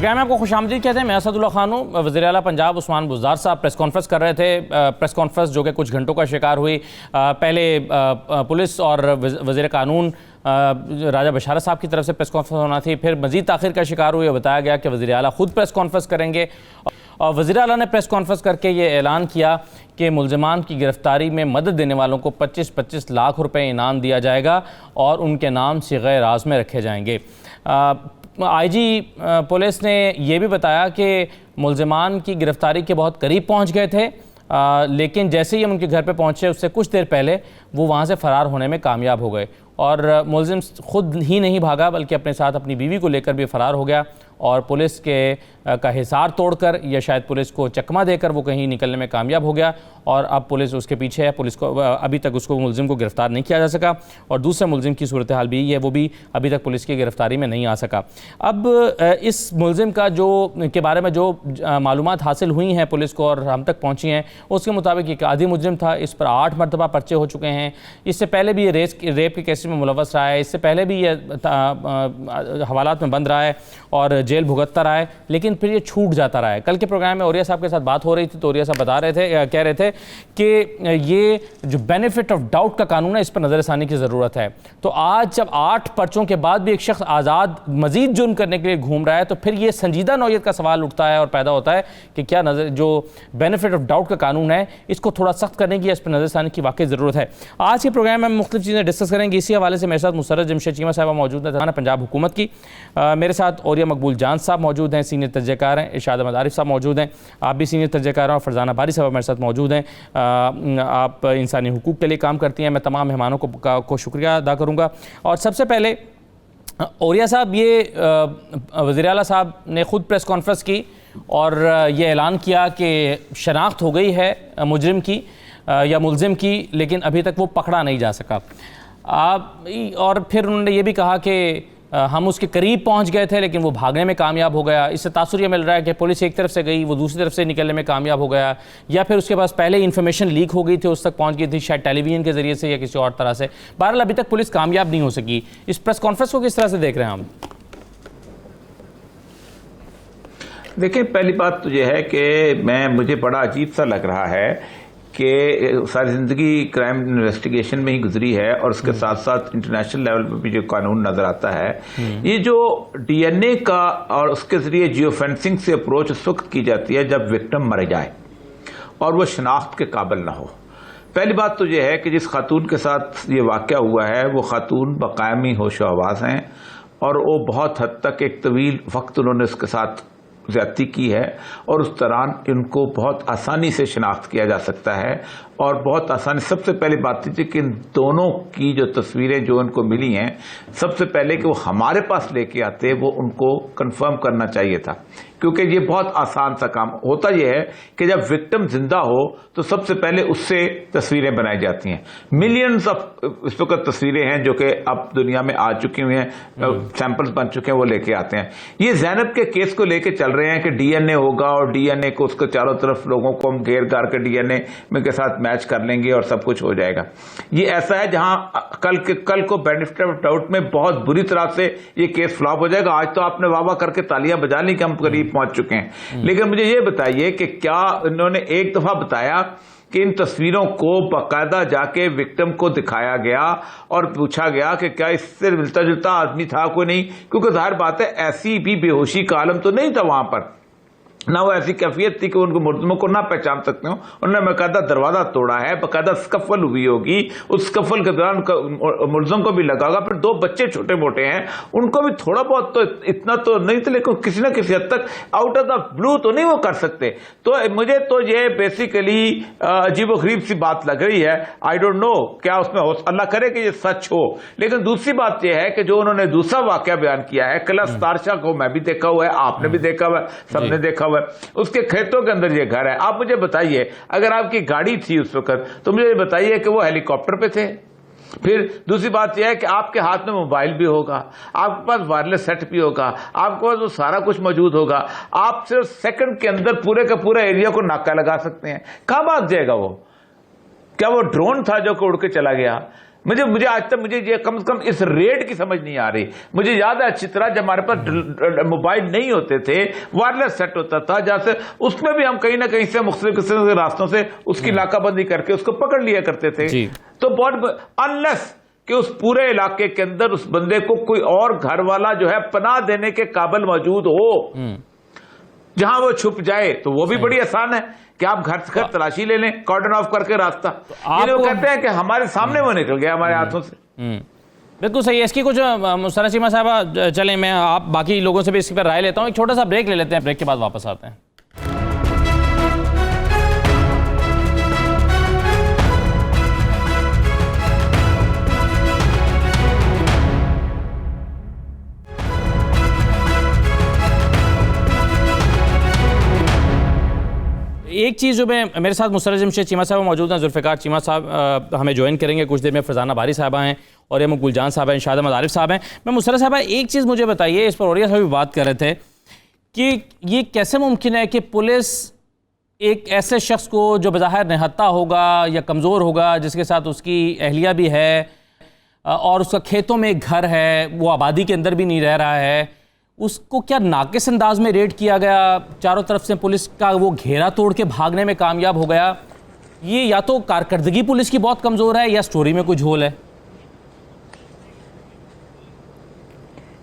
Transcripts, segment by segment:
Programme میں آپ کو خوش آمدید کہتے ہیں. میں اسد اللہ خان ہوں. وزیر اعلیٰ پنجاب عثمان بزدار صاحب پریس کانفرنس کر رہے تھے. پریس کانفرنس جو کہ کچھ گھنٹوں کا شکار ہوئی. پہلے پولیس اور وزیر قانون راجہ بشارت صاحب کی طرف سے پریس کانفرنس ہونا تھی, پھر مزید تاخیر کا شکار ہوئی. بتایا گیا کہ وزیر اعلیٰ خود پریس کانفرنس کریں گے, اور وزیر اعلیٰ نے پریس کانفرنس کر کے یہ اعلان کیا کہ ملزمان کی گرفتاری میں مدد دینے والوں کو 25 لاکھ روپے انعام دیا جائے گا اور ان کے نام صیغہ راز میں رکھے جائیں گے. آئی جی پولیس نے یہ بھی بتایا کہ ملزمان کی گرفتاری کے بہت قریب پہنچ گئے تھے, لیکن جیسے ہی ہم ان کے گھر پہ پہنچے اس سے کچھ دیر پہلے وہ وہاں سے فرار ہونے میں کامیاب ہو گئے, اور ملزم خود ہی نہیں بھاگا بلکہ اپنے ساتھ اپنی بیوی کو لے کر بھی فرار ہو گیا, اور پولیس کا حصار توڑ کر یا شاید پولیس کو چکمہ دے کر وہ کہیں نکلنے میں کامیاب ہو گیا, اور اب پولیس اس کے پیچھے ہے. پولیس کو ابھی تک اس کو ملزم کو گرفتار نہیں کیا جا سکا, اور دوسرے ملزم کی صورتحال بھی ہے, وہ بھی ابھی تک پولیس کی گرفتاری میں نہیں آ سکا. اب اس ملزم کا کے بارے میں جو معلومات حاصل ہوئی ہیں پولیس کو اور ہم تک پہنچی ہیں, اس کے مطابق ایک عادی ملزم تھا. اس پر 8 مرتبہ پرچے ہو چکے ہیں. اس سے پہلے بھی یہ ریپ کے کیسز میں ملوث رہا ہے, اس سے پہلے بھی یہ حوالات میں بند رہا ہے اور جیل بھگتتا رہا ہے, لیکن پھر یہ چھوٹ جاتا رہا ہے. کل کے پروگرام میں اوریہ صاحب کے ساتھ بات ہو رہی تھی تو اوریہ صاحب کہہ رہے تھے کہ یہ جو بینیفٹ آف ڈاؤٹ کا قانون ہے اس پر نظر ثانی کی ضرورت ہے. تو آج جب 8 پرچوں کے بعد بھی ایک شخص آزاد مزید جرم کرنے کے لیے گھوم رہا ہے تو پھر یہ سنجیدہ نوعیت کا سوال اٹھتا ہے اور پیدا ہوتا ہے کہ کیا جو بینیفٹ آف ڈاؤٹ کا قانون ہے اس کو تھوڑا سخت کرنے کی, اس پر نظر ثانی کی واقعی ضرورت ہے. آج کے پروگرام میں ہم مختلف چیزیں ڈسکس کریں گے. اسی حوالے سے میرے ساتھ مسرت جمشید چیمہ صاحبہ موجود ہیں, پنجاب حکومت کی. میرے ساتھ اوریہ مقبول جان صاحب موجود ہیں, سینئر تجزیہ کار ہیں. ارشاد احمد عارف صاحب موجود ہیں, آپ بھی سینئر تجزیہ کار ہیں. اور فرزانہ باری صاحب میرے ساتھ موجود ہیں, آپ انسانی حقوق کے لیے کام کرتی ہیں. میں تمام مہمانوں کو شکریہ ادا کروں گا. اور سب سے پہلے اوریہ صاحب, یہ وزیر اعلیٰ صاحب نے خود پریس کانفرنس کی اور یہ اعلان کیا کہ شناخت ہو گئی ہے مجرم کی یا ملزم کی, لیکن ابھی تک وہ پکڑا نہیں جا سکا. اور پھر انہوں نے یہ بھی کہا کہ ہم اس کے قریب پہنچ گئے تھے لیکن وہ بھاگنے میں کامیاب ہو گیا. اس سے تاثر یہ مل رہا ہے کہ پولیس ایک طرف سے گئی, وہ دوسری طرف سے نکلنے میں کامیاب ہو گیا, یا پھر اس کے پاس پہلے انفارمیشن لیک ہو گئی تھی, اس تک پہنچ گئی تھی شاید ٹیلی ویژن کے ذریعے سے یا کسی اور طرح سے. بہرحال ابھی تک پولیس کامیاب نہیں ہو سکی. اس پریس کانفرنس کو کس طرح سے دیکھ رہے ہیں ہم؟ دیکھیں, پہلی بات تو یہ ہے کہ مجھے بڑا عجیب سا لگ رہا ہے کہ ساری زندگی کرائم انویسٹیگیشن میں ہی گزری ہے, اور اس کے ساتھ ساتھ انٹرنیشنل لیول پہ بھی جو قانون نظر آتا ہے, یہ جو ڈی این اے کا اور اس کے ذریعے جیو فینسنگ سے اپروچ اس وقت کی جاتی ہے جب وکٹم مر جائے اور وہ شناخت کے قابل نہ ہو. پہلی بات تو یہ ہے کہ جس خاتون کے ساتھ یہ واقعہ ہوا ہے وہ خاتون بقائمی ہوش و حواس ہیں, اور وہ بہت حد تک ایک طویل وقت انہوں نے اس کے ساتھ زیادتی کی ہے, اور اس دوران ان کو بہت آسانی سے شناخت کیا جا سکتا ہے. اور بہت آسانی, سب سے پہلی بات یہ کہ ان دونوں کی جو تصویریں جو ان کو ملی ہیں, سب سے پہلے کہ وہ ہمارے پاس لے کے آتے وہ ان کو کنفرم کرنا چاہیے تھا, کیونکہ یہ بہت آسان سا کام ہوتا. یہ ہے کہ جب وکٹم زندہ ہو تو سب سے پہلے اس سے تصویریں بنائی جاتی ہیں. ملینز آف اس وقت تصویریں ہیں جو کہ اب دنیا میں آ چکی ہوئی ہیں, سیمپلز بن چکے ہیں, وہ لے کے آتے ہیں. یہ زینب کے کیس کو لے کے چل رہے ہیں کہ ڈی این اے ہوگا, اور ڈی این اے کو اس کے چاروں طرف لوگوں کو ہم گھیر گھار کے ڈی این اے میں کے ساتھ میچ کر لیں گے اور سب کچھ ہو جائے گا. یہ ایسا ہے جہاں کل کو بینیفٹ آف ڈاؤٹ میں بہت بری طرح سے یہ کیس فلاپ ہو جائے گا. آج تو آپ نے واہ واہ کر کے تالیاں بجا لی کہ ہم قریب پہنچ چکے ہیں, لیکن مجھے یہ بتائیے کہ کیا انہوں نے ایک دفعہ بتایا کہ ان تصویروں کو باقاعدہ جا کے وکٹم کو دکھایا گیا اور پوچھا گیا کہ کیا اس سے ملتا جلتا آدمی تھا کوئی نہیں؟ کیونکہ ظاہر بات ہے ایسی بھی بے ہوشی کا عالم تو نہیں تھا وہاں پر, نہ وہ ایسی کیفیت تھی کہ ان کو ملزموں کو نہ پہچان سکتے ہوں. انہوں نے باقاعدہ دروازہ توڑا ہے, باقاعدہ سکفل ہوئی ہوگی, اس سکفل کے دوران ملزم کو بھی لگا ہوگا. پھر 2 بچے چھوٹے موٹے ہیں, ان کو بھی تھوڑا بہت تو اتنا تو نہیں تھا, لیکن کسی نہ کسی حد تک آؤٹ آف دا بلو تو نہیں وہ کر سکتے. تو مجھے تو یہ بیسیکلی عجیب و غریب سی بات لگ رہی ہے. آئی ڈونٹ نو کیا اس میں اللہ کرے کہ یہ سچ ہو. لیکن دوسری بات یہ ہے کہ جو انہوں نے دوسرا واقعہ بیان کیا ہے, کلس تارشا کو میں بھی دیکھا ہوا ہے, آپ نے بھی دیکھا ہوا ہے, سب نے دیکھا, اس کے کھیتوں کے اندر یہ گھر ہے. آپ مجھے بتائیے اگر آپ کی گاڑی تھی اس وقت تو مجھے یہ بتائیے کہ وہ ہیلی کاپٹر پہ تھے. پھر دوسری بات یہ ہے کہ آپ کے ہاتھ میں موبائل بھی ہوگا, آپ کے پاس وائرلیس سیٹ بھی ہوگا, آپ کے پاس وہ سارا کچھ موجود ہوگا. آپ صرف سیکنڈ کے اندر پورے کا پورا ایریا کو ناکہ لگا سکتے ہیں. کہاں بھاگ جائے گا وہ؟ کیا وہ ڈرون تھا جو کہ اڑ کے چلا گیا؟ مجھے آج تک مجھے یہ کم از کم اس ریٹ کی سمجھ نہیں آ رہی. مجھے یاد ہے اچھی طرح جب ہمارے پاس موبائل نہیں ہوتے تھے, وائرلیس سیٹ ہوتا تھا, جہاں سے اس میں بھی ہم کہیں نہ کہیں سے مختلف قسم کے راستوں سے اس کی ناکہ بندی کر کے اس کو پکڑ لیا کرتے تھے. تو بہت انلیس کہ اس پورے علاقے کے اندر اس بندے کو کوئی اور گھر والا جو ہے پناہ دینے کے قابل موجود ہو, جہاں وہ چھپ جائے, تو وہ بھی بڑی آسان ہے کہ آپ گھر سے گھر تلاشی لے لیں, کارڈن آف کر کے راستہ. یہ وہ کہتے ہیں کہ ہمارے سامنے وہ نکل گیا ہمارے ہاتھوں سے. بالکل صحیح ہے. اس کی کچھ مسرہ چیمہ صاحبہ چلیں میں آپ باقی لوگوں سے بھی اس پر رائے لیتا ہوں. ایک چھوٹا سا بریک لے لیتے ہیں, بریک کے بعد واپس آتے ہیں. ایک چیز جو میرے ساتھ مسرہ جمشید چیمہ صاحب موجود ہیں, ذوالفقار چیمہ صاحب ہمیں جوائن کریں گے کچھ دیر میں, فرزانہ باری صاحبہ ہیں اور ایم گل جان صاحب ہیں, شاد احمد عارف صاحب ہیں. میں مسرہ صاحبہ ایک چیز مجھے بتائیے, اس پر اوریا صاحب بھی بات کر رہے تھے کہ یہ کیسے ممکن ہے کہ پولیس ایک ایسے شخص کو جو بظاہر نہتہ ہوگا یا کمزور ہوگا, جس کے ساتھ اس کی اہلیہ بھی ہے اور اس کا کھیتوں میں ایک گھر ہے, وہ آبادی کے اندر بھی نہیں رہ رہا ہے, اس کو کیا ناقص انداز میں ریڈ کیا گیا, چاروں طرف سے پولیس کا وہ گھیرا توڑ کے بھاگنے میں کامیاب ہو گیا. یہ یا تو کارکردگی پولیس کی بہت کمزور ہے یا سٹوری میں کوئی جھول ہے.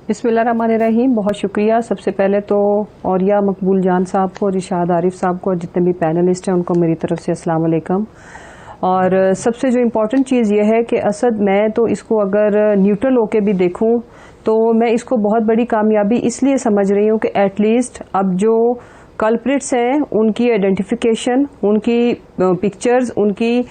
بسم اللہ الرحمن الرحیم. بہت شکریہ. سب سے پہلے تو اوریا مقبول جان صاحب کو, رشاد عارف صاحب کو اور جتنے بھی پینلسٹ ہیں ان کو میری طرف سے السلام علیکم. اور سب سے جو امپورٹنٹ چیز یہ ہے کہ اسد, میں تو اس کو اگر نیوٹرل ہو کے بھی دیکھوں تو میں اس کو بہت بڑی کامیابی اس لیے سمجھ رہی ہوں کہ ایٹ لیسٹ اب جو کلپریٹس ہیں ان کی آئیڈینٹیفیکیشن, ان کی پکچرز, ان کی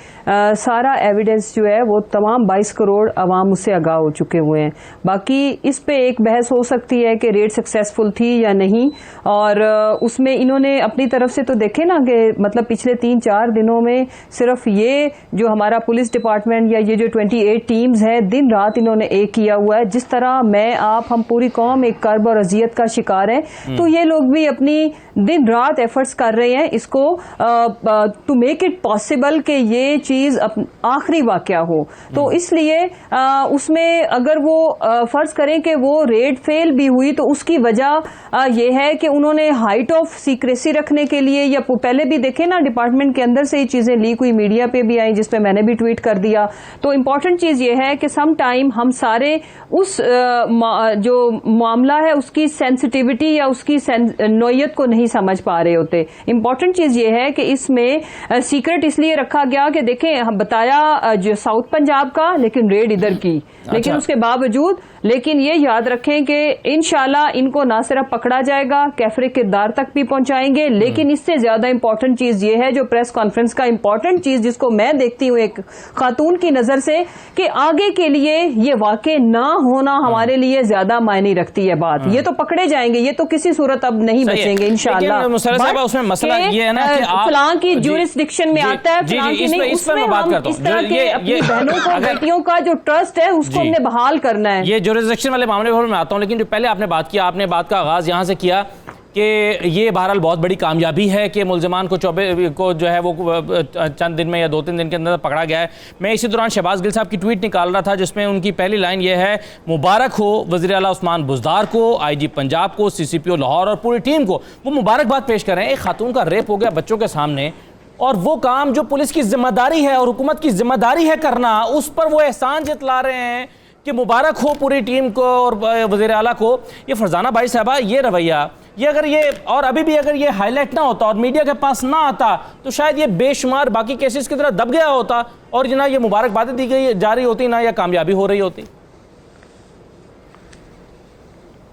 سارا ایویڈنس جو ہے وہ تمام 22 کروڑ عوام اس سے آگاہ ہو چکے ہوئے ہیں. باقی اس پہ ایک بحث ہو سکتی ہے کہ ریڈ سکسیسفل تھی یا نہیں, اور اس میں انہوں نے اپنی طرف سے تو دیکھے نا کہ مطلب پچھلے 3-4 دنوں میں صرف یہ جو ہمارا پولیس ڈپارٹمنٹ یا یہ جو 28 ٹیمز ہیں, دن رات انہوں نے ایک کیا ہوا ہے. جس طرح میں آپ ہم پوری قوم ایک کرب اور اذیت کا شکار ہے, تو یہ لوگ بھی اپنی دن رات ایفرٹس کر رہے ہیں اس کو ٹو میک اٹ پاسبل کہ یہ چیز آخری واقعہ ہو. تو اس لیے اس میں اگر وہ فرض کریں کہ وہ ریڈ فیل بھی ہوئی تو اس کی وجہ یہ ہے کہ انہوں نے ہائٹ آف سیکریسی رکھنے کے لیے, یا پہلے بھی دیکھیں نا ڈپارٹمنٹ کے اندر سے یہ چیزیں لیک ہوئی, میڈیا پہ بھی آئیں, جس پہ میں نے بھی ٹویٹ کر دیا. تو امپورٹنٹ چیز یہ ہے کہ سم ٹائم ہم سارے اس جو معاملہ ہے اس کی سینسٹیوٹی یا اس کی نوعیت کو نہیں سمجھ پا رہے ہوتے. امپورٹنٹ چیز یہ ہے کہ اس میں سیکرٹ اس لیے رکھا گیا کہ دیکھیں ہم بتایا جو ساؤتھ پنجاب کا, لیکن ریڈ ادھر کی, لیکن اس کے باوجود لیکن یہ یاد رکھیں کہ انشاءاللہ ان کو نہ صرف پکڑا جائے گا, کیفر کردار تک بھی پہنچائیں گے. لیکن اس سے زیادہ امپورٹنٹ چیز یہ ہے جو پریس کانفرنس کا امپورٹنٹ چیز جس کو میں دیکھتی ہوں ایک خاتون کی نظر سے, کہ آگے کے لیے یہ واقع نہ ہونا ہمارے لیے زیادہ معنی رکھتی ہے بات. یہ تو پکڑے جائیں گے, یہ تو کسی صورت اب نہیں بچیں گے انشاءاللہ. اس میں مسئلہ یہ ہے نا کہ فلاں کی جورسڈکشن میں آتا ہے, فلاں کی نہیں. اس میں ہم اس طرح کے اپنی بہنوں کو, بیٹیوں کا جو ٹرسٹ ہے اس کو ہم نے بحال کرنا ہے. یہ جورسڈکشن والے معاملے پر میں آتا ہوں, لیکن جو پہلے آپ نے بات کیا, آپ نے بات کا آغاز یہاں سے کیا کہ یہ بہرحال بہت بڑی کامیابی ہے کہ ملزمان کو جو ہے وہ چند دن میں یا 2-3 دن کے اندر پکڑا گیا ہے. میں اسی دوران شہباز گل صاحب کی ٹویٹ نکال رہا تھا جس میں ان کی پہلی لائن یہ ہے, مبارک ہو وزیر اعلیٰ عثمان بزدار کو, آئی جی پنجاب کو, CCPO لاہور اور پوری ٹیم کو. وہ مبارکباد پیش کر رہے ہیں. ایک خاتون کا ریپ ہو گیا بچوں کے سامنے, اور وہ کام جو پولیس کی ذمہ داری ہے اور حکومت کی ذمہ داری ہے کرنا, اس پر وہ احسان جتلا رہے ہیں کہ مبارک ہو پوری ٹیم کو اور وزیر اعلیٰ کو. یہ فرزانہ بھائی صاحبہ, یہ رویہ, یہ اگر یہ اور ابھی بھی اگر یہ ہائی لائٹ نہ ہوتا اور میڈیا کے پاس نہ آتا تو شاید یہ بے شمار باقی کیسز کی طرح دب گیا ہوتا, اور نہ یہ مبارکبادیں دی گئی جا رہی ہوتی, نہ یہ کامیابی ہو رہی ہوتی.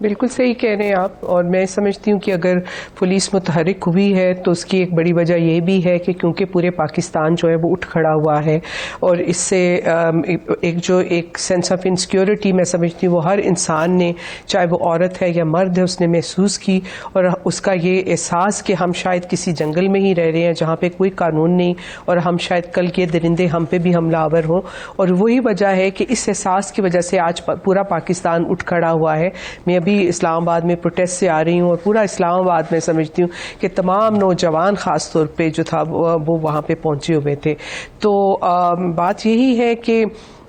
بالکل صحیح کہہ رہے ہیں آپ. اور میں سمجھتی ہوں کہ اگر پولیس متحرک ہوئی ہے تو اس کی ایک بڑی وجہ یہ بھی ہے کہ کیونکہ پورے پاکستان جو ہے وہ اٹھ کھڑا ہوا ہے, اور اس سے ایک سینس آف انسیکیورٹی میں سمجھتی ہوں وہ ہر انسان نے, چاہے وہ عورت ہے یا مرد ہے, اس نے محسوس کی. اور اس کا یہ احساس کہ ہم شاید کسی جنگل میں ہی رہ رہے ہیں جہاں پہ کوئی قانون نہیں, اور ہم شاید کل کے درندے ہم پہ بھی حملہ آور ہوں. اور وہی وجہ ہے کہ اس احساس کی وجہ سے آج پورا پاکستان اٹھ کھڑا ہوا ہے. میں ابھی اسلام آباد میں پروٹیسٹ سے آ رہی ہوں, اور پورا اسلام آباد میں سمجھتی ہوں کہ تمام نوجوان خاص طور پہ جو تھا وہ وہاں پہ پہنچے ہوئے تھے. تو بات یہی ہے کہ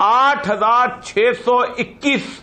8621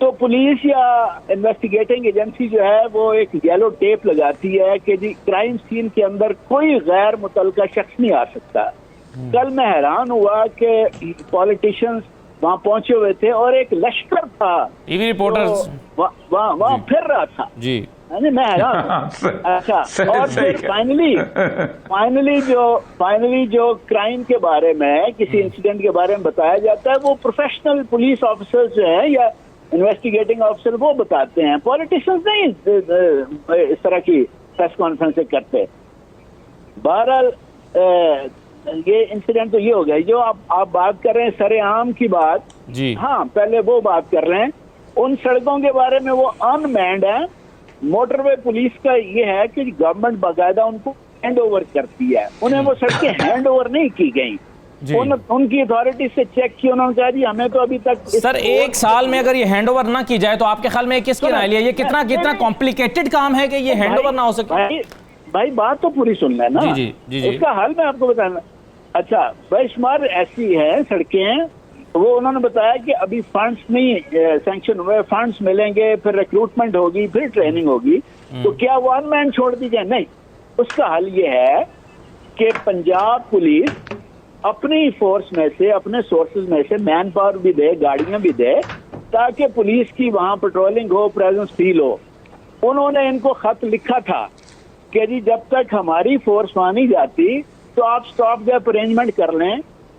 تو پولیس یا انویسٹیگیٹنگ ایجنسی جو ہے وہ ایک یلو ٹیپ لگاتی ہے کہ جی کرائم سین کے اندر کوئی غیر متعلقہ شخص نہیں آ سکتا. کل میں حیران ہوا کہ پالیٹیشینز وہاں پہنچے ہوئے تھے اور ایک لشکر تھا ٹی وی رپورٹرز وہاں پھر رہا تھا. جی میں حیران. اچھا, اور پھر فائنلی جو کرائم کے بارے میں کسی انسیڈنٹ کے بارے میں بتایا جاتا ہے وہ پروفیشنل پولیس آفیسر جو ہیں یا انویسٹیگیٹنگ آفیسر وہ بتاتے ہیں. پولیٹیشینز نہیں اس طرح کی پریس کانفرنس کرتے. بہرحال یہ انسیڈنٹ تو یہ ہو گیا. جو آپ بات کر رہے ہیں سر عام کی بات, جی ہاں پہلے وہ بات کر رہے ہیں. ان سڑکوں کے بارے میں وہ ان مینڈ ہیں. موٹر وے پولیس کا یہ ہے کہ گورنمنٹ باقاعدہ ان کو ہینڈ اوور کرتی ہے. انہیں وہ سڑکیں ہینڈ اوور نہیں کی گئیں. ان کی اتھارٹی سے چیک کی, انہوں نے کہا جی ہمیں تو ابھی تک سر ایک سال میں اگر یہ ہینڈ اوور نہ کی جائے تو آپ کے خیال میں کس کی رائے ہے؟ یہ کتنا کمپلیکیٹڈ کام ہے کہ یہ ہینڈ اوور نہ ہو سکے؟ بھائی بات تو پوری سننا ہے نا. جی اس کا حل میں آپ کو بتانا. اچھا, بے شمار ایسی ہیں سڑکیں, وہ انہوں نے بتایا کہ ابھی فنڈز نہیں سینکشن ہوئے, فنڈز ملیں گے, پھر ریکروٹمنٹ ہوگی, پھر ٹریننگ ہوگی, تو کیا ون مین چھوڑ دی جائے؟ نہیں. اس کا حل یہ ہے کہ پنجاب پولیس اپنی فورس میں سے, اپنے سورسز میں سے مین پاور بھی دے, گاڑیاں بھی دے, تاکہ پولیس کی وہاں پیٹرولنگ ہو, پریزنس فیل ہو. انہوں نے ان کو خط لکھا تھا کہ جی جب تک ہماری فورس وہاں نہیں جاتی تو آپ سٹاپ گیپ ارینجمنٹ کر لیں.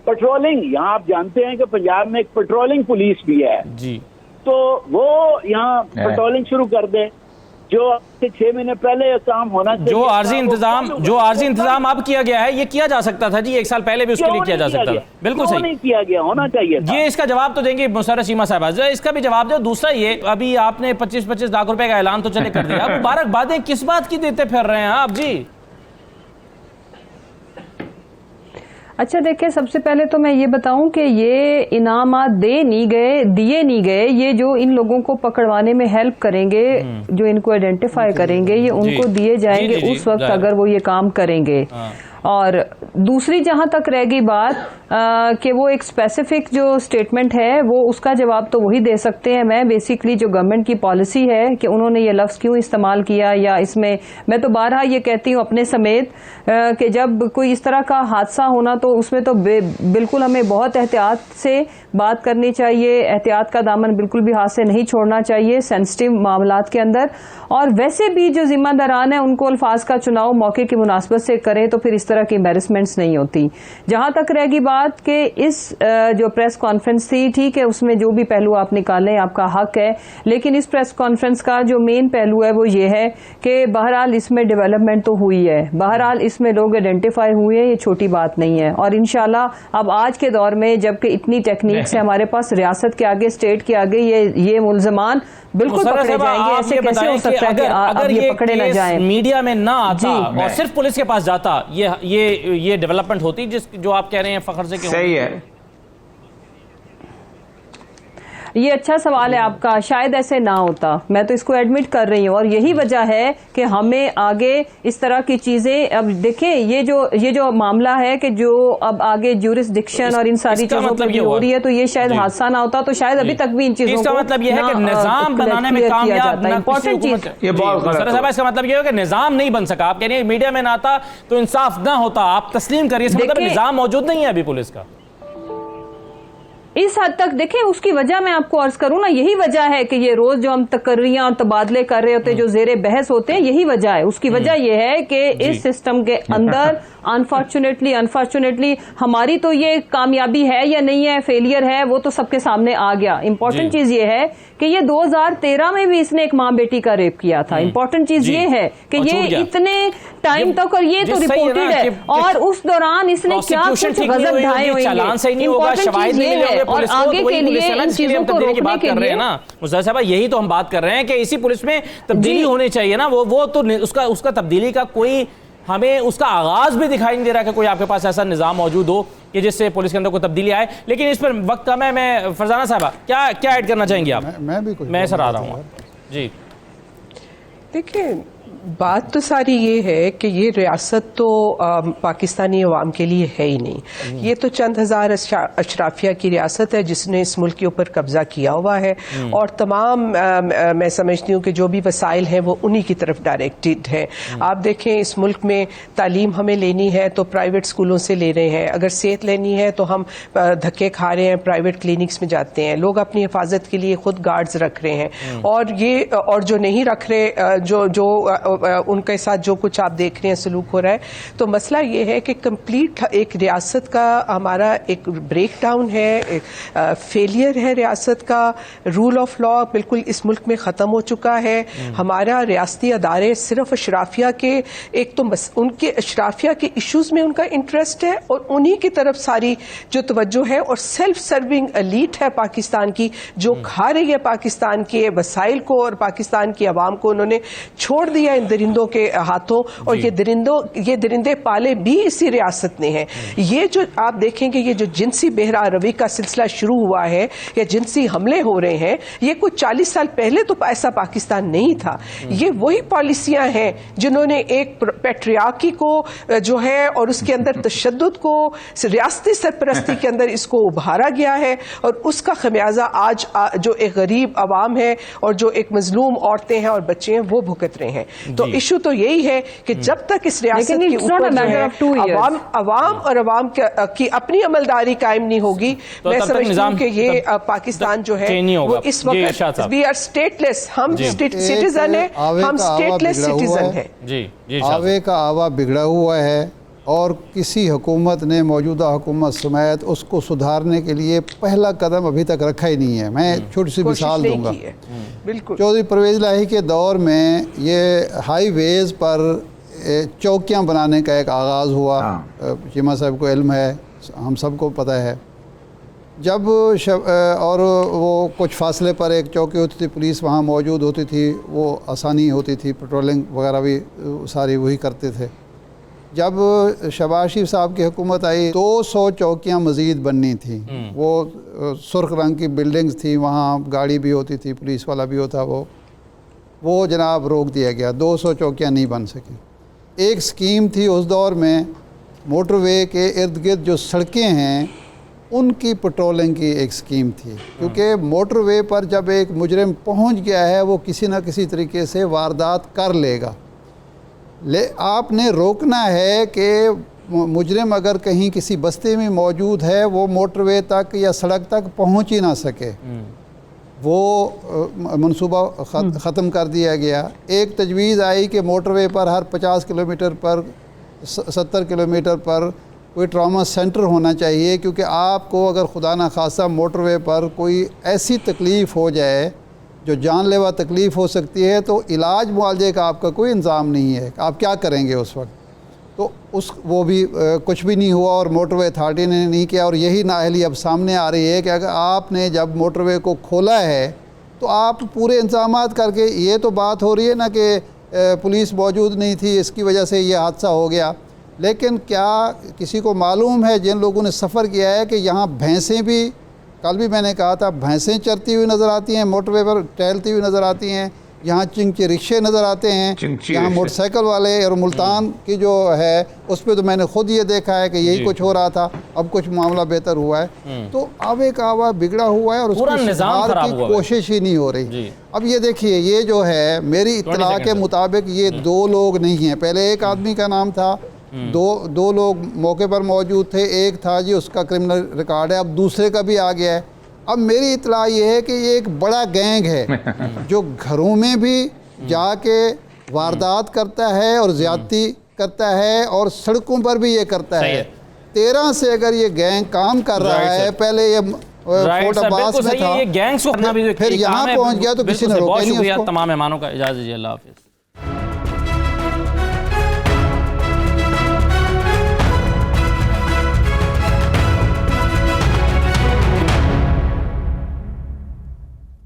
پیٹرولنگ, یہاں آپ جانتے ہیں کہ پنجاب میں ایک پیٹرولنگ پولیس بھی ہے, جی, تو وہ یہاں پیٹرولنگ شروع کر دیں. جو 6 مہینے پہلے کام ہونا چاہیے, جو عارضی انتظام اب کیا گیا ہے, یہ کیا جا سکتا تھا جی 1 سال پہلے بھی اس کے لیے کیا جا سکتا تھا. بالکل صحیح نہیں کیا گیا, ہونا چاہیے. یہ اس کا جواب تو دیں گے مسرت سیما صاحبہ, اس کا بھی جواب دو. دوسرا یہ, ابھی آپ نے 25 لاکھ روپے کا اعلان تو چلے کر دیا, مبارکبادیں کس بات کی دیتے پھر رہے ہیں آپ جی؟ اچھا دیکھیں, سب سے پہلے تو میں یہ بتاؤں کہ یہ انعامات دیے نہیں گئے. یہ جو ان لوگوں کو پکڑوانے میں ہیلپ کریں گے, جو ان کو آئیڈینٹیفائی کریں گے, یہ ان کو دیے جائیں گے اس وقت اگر وہ یہ کام کریں گے. اور دوسری جہاں تک رہ گئی بات کہ وہ ایک اسپیسیفک جو اسٹیٹمنٹ ہے وہ اس کا جواب تو وہی دے سکتے ہیں. میں بیسیکلی جو گورنمنٹ کی پالیسی ہے کہ انہوں نے یہ لفظ کیوں استعمال کیا, یا اس میں تو بارہا یہ کہتی ہوں اپنے سمیت کہ جب کوئی اس طرح کا حادثہ ہونا تو اس میں تو بالکل ہمیں بہت احتیاط سے بات کرنی چاہیے, احتیاط کا دامن بالکل بھی ہاتھ سے نہیں چھوڑنا چاہیے سینسٹیو معاملات کے اندر. اور ویسے بھی جو ذمہ داران ہیں ان کو الفاظ کا چناؤ موقع کی مناسبت سے کریں تو پھر اس طرح کی امبیرسمنٹس نہیں ہوتی. جہاں تک رہ گئی بات کہ اس جو پریس کانفرنس تھی, ٹھیک ہے اس میں جو بھی پہلو آپ نکالیں آپ کا حق ہے, لیکن اس پریس کانفرنس کا جو مین پہلو ہے وہ یہ ہے کہ بہرحال اس میں ڈیولپمنٹ تو ہوئی ہے, بہرحال اس میں لوگ آئیڈینٹیفائی ہوئے ہیں, یہ چھوٹی بات نہیں ہے. اور انشاءاللہ اب آج کے دور میں جبکہ اتنی ٹیکنیکس ہے ہمارے پاس, ریاست کے آگے, اسٹیٹ کے آگے یہ ملزمان بالکل پکڑے جائیں گے. ایسے کیسے ہو سکتا ہے کہ اب یہ پکڑے نہ جائیں؟ میڈیا میں نہ آتا اور صرف پولیس کے پاس جاتا, یہ ڈیولپمنٹ ہوتی جو آپ کہہ رہے ہیں فخر سے. صحیح ہے, یہ اچھا سوال ہے آپ کا, شاید ایسے نہ ہوتا, میں تو اس کو ایڈمٹ کر رہی ہوں. اور یہی وجہ ہے کہ ہمیں آگے اس طرح کی چیزیں, اب دیکھیں یہ جو معاملہ ہے کہ جو اب آگے جورسڈکشن اور ان ساری چیزوں پر ہو رہی ہے, تو یہ شاید حادثہ نہ ہوتا تو شاید ابھی تک بھی ان چیزوں کو, اس کا مطلب یہ ہے کہ نظام بنانے میں کامیاب نہ امپورٹنٹ چیز. اس کا مطلب یہ ہے کہ نظام نہیں بن سکا. آپ کہہ رہے ہیں میڈیا میں نہ آتا تو انصاف نہ ہوتا, آپ تسلیم کریے, اس کا مطلب نظام موجود نہیں ہے ابھی پولیس کا. اس حد تک دیکھیں, اس کی وجہ میں آپ کو عرض کروں نا, یہی وجہ ہے کہ یہ روز جو ہم تقرریاں اور تبادلے کر رہے ہوتے, جو زیر بحث ہوتے ہیں, یہی وجہ ہے. اس کی وجہ یہ ہے کہ اس سسٹم کے اندر انفارچونیٹلی ہماری تو یہ کامیابی ہے یا نہیں ہے, فیلئر ہے, وہ تو سب کے سامنے آ گیا. امپورٹنٹ چیز یہ ہے کہ یہ 2013 میں بھی اس نے ایک ماں بیٹی کا ریپ کیا تھا. امپورٹنٹ چیز یہ ہے کہ یہ اتنے ٹائم تک, اور یہ تو ریپورٹڈ ہے, اور اس دوران اس نے کیا کچھ غضب ڈھائے ہوئے ہیں. امپورٹنٹ چیز یہ ہے, اور آگے کے لیے ان چیزوں کو روکنے کے لیے مزدار صاحبہ یہی تو ہم بات کر رہے ہیں کہ اسی پولیس میں تبدیلی ہونی چاہیے نا. وہ تو اس کا تبدیلی کا کوئی, ہمیں اس کا آغاز بھی دکھائی نہیں دے رہا کہ کوئی آپ کے پاس ایسا نظام موجود ہو کہ جس سے پولیس کے اندر کوئی تبدیلی آئے. لیکن اس پر وقت کم ہے. میں فرزانہ صاحبہ کیا ایڈ کرنا چاہیں گے آپ؟ میں بھی میں سر آ رہا ہوں جی. دیکھیں بات تو ساری یہ ہے کہ یہ ریاست تو پاکستانی عوام کے لیے ہے ہی نہیں. یہ تو چند ہزار اشرافیہ کی ریاست ہے جس نے اس ملک کے اوپر قبضہ کیا ہوا ہے, اور تمام میں سمجھتی ہوں کہ جو بھی وسائل ہیں وہ انہی کی طرف ڈائریکٹڈ ہیں. آپ دیکھیں اس ملک میں تعلیم ہمیں لینی ہے تو پرائیویٹ اسکولوں سے لے رہے ہیں, اگر صحت لینی ہے تو ہم دھکے کھا رہے ہیں, پرائیویٹ کلینکس میں جاتے ہیں, لوگ اپنی حفاظت کے لیے خود گارڈز رکھ رہے ہیں, اور جو نہیں رکھ رہے, جو ان کے ساتھ جو کچھ آپ دیکھ رہے ہیں سلوک ہو رہا ہے. تو مسئلہ یہ ہے کہ کمپلیٹ ایک ریاست کا ہمارا ایک بریک ڈاؤن ہے, فیلئر ہے ریاست کا. رول آف لا بالکل اس ملک میں ختم ہو چکا ہے. ہمارا ریاستی ادارے صرف اشرافیہ کے, ایک تو ان کے اشرافیہ کے ایشوز میں ان کا انٹرسٹ ہے اور انہی کی طرف ساری جو توجہ ہے, اور سیلف سرونگ ایلیٹ ہے پاکستان کی جو کھا رہی ہے پاکستان کے وسائل کو, اور پاکستان کی عوام کو انہوں نے چھوڑ دیا ان درندوں کے ہاتھوں. اور یہ درندے پالے بھی اسی ریاست نے ہیں. یہ جو آپ دیکھیں گے یہ جو جنسی بہرا روی کا سلسلہ شروع ہوا ہے یا جنسی حملے ہو رہے ہیں, یہ کچھ 40 سال پہلے تو ایسا پاکستان نہیں تھا. یہ وہی پالیسیاں ہیں جنہوں نے ایک پیٹریارکی کو جو ہے اور اس کے اندر تشدد کو ریاستی سرپرستی کے اندر اس کو ابھارا گیا ہے, اور اس کا خمیازہ آج جو ایک غریب عوام ہے اور جو ایک مظلوم عورتیں ہیں اور بچے ہیں وہ بھگت رہے ہیں. تو ایشو تو یہی ہے کہ جب تک اس ریاست کے اوپر جو ہے عوام اور عوام کی اپنی عملداری قائم نہیں ہوگی, میں سمجھتی ہوں کہ یہ پاکستان جو ہے وہ اس وقت وی آر اسٹیٹ لیس, ہم سٹیزن ہیں, ہم اسٹیٹ لیس سٹیزن ہیں. آوے کا آوا بگڑا ہوا ہے, اور کسی حکومت نے موجودہ حکومت سمیت اس کو سدھارنے کے لیے پہلا قدم ابھی تک رکھا ہی نہیں ہے. میں چھوٹی سی مثال دوں گا. چودھری پرویز الہی کے دور میں یہ ہائی ویز پر چوکیاں بنانے کا ایک آغاز ہوا. چیمہ صاحب کو علم ہے, ہم سب کو پتہ ہے. جب اور وہ کچھ فاصلے پر ایک چوکی ہوتی تھی, پولیس وہاں موجود ہوتی تھی, وہ آسانی ہوتی تھی, پیٹرولنگ وغیرہ بھی ساری وہی کرتے تھے. جب شہباز شریف صاحب کی حکومت آئی 200 چوکیاں مزید بننی تھیں. وہ سرخ رنگ کی بلڈنگز تھیں, وہاں گاڑی بھی ہوتی تھی, پولیس والا بھی ہوتا. وہ جناب روک دیا گیا, 200 چوکیاں نہیں بن سکیں. ایک سکیم تھی اس دور میں, موٹر وے کے ارد گرد جو سڑکیں ہیں ان کی پٹرولنگ کی ایک سکیم تھی, کیونکہ موٹر وے پر جب ایک مجرم پہنچ گیا ہے وہ کسی نہ کسی طریقے سے واردات کر لے گا. آپ نے روکنا ہے کہ مجرم اگر کہیں کسی بستی میں موجود ہے وہ موٹر وے تک یا سڑک تک پہنچ ہی نہ سکے. وہ منصوبہ ختم کر دیا گیا. ایک تجویز آئی کہ موٹر وے پر ہر 50 کلومیٹر پر 70 کلومیٹر پر کوئی ٹراما سینٹر ہونا چاہیے, کیونکہ آپ کو اگر خدا نخواستہ موٹر وے پر کوئی ایسی تکلیف ہو جائے جو جان لیوا تکلیف ہو سکتی ہے تو علاج معالجے کا آپ کا کوئی انتظام نہیں ہے, آپ کیا کریں گے اس وقت. تو وہ بھی کچھ بھی نہیں ہوا اور موٹر وے اتھارٹی نے نہیں کیا. اور یہی نااہلی اب سامنے آ رہی ہے کہ اگر آپ نے جب موٹر وے کو کھولا ہے تو آپ پورے انتظامات کر کے, یہ تو بات ہو رہی ہے نا کہ پولیس موجود نہیں تھی اس کی وجہ سے یہ حادثہ ہو گیا, لیکن کیا کسی کو معلوم ہے جن لوگوں نے سفر کیا ہے کہ یہاں بھینسیں بھی, کل بھی میں نے کہا تھا, بھینسیں چرتی ہوئی نظر آتی ہیں, موٹر وے پر ٹہلتی ہوئی نظر آتی ہیں, یہاں چنگچی رکشے نظر آتے ہیں, یہاں موٹر سائیکل والے, اور ملتان کی جو ہے اس پہ تو میں نے خود یہ دیکھا ہے کہ یہی کچھ ہو رہا تھا, اب کچھ معاملہ بہتر ہوا ہے. تو آوے کا آوا بگڑا ہوا ہے اور اس کی سدھار کی کوشش ہی نہیں ہو رہی. اب یہ دیکھیے, یہ جو ہے میری اطلاع کے مطابق یہ 2 لوگ نہیں ہیں. پہلے ایک آدمی کا نام تھا, دو لوگ موقع پر موجود تھے, ایک تھا جی اس کا کرمنل ریکارڈ ہے, اب دوسرے کا بھی آ گیا ہے. اب میری اطلاع یہ ہے کہ یہ ایک بڑا گینگ ہے جو گھروں میں بھی جا کے واردات کرتا ہے اور زیادتی کرتا ہے اور سڑکوں پر بھی یہ کرتا ہے. 13 سے اگر یہ گینگ کام کر رہا ہے, پہلے یہ فورٹ عباس میں تھا, پھر یہاں پہنچ گیا تو کسی نے روکا نہیں اس کو. تمام مہمانوں کا اجازت دیجیے, اللہ حافظ.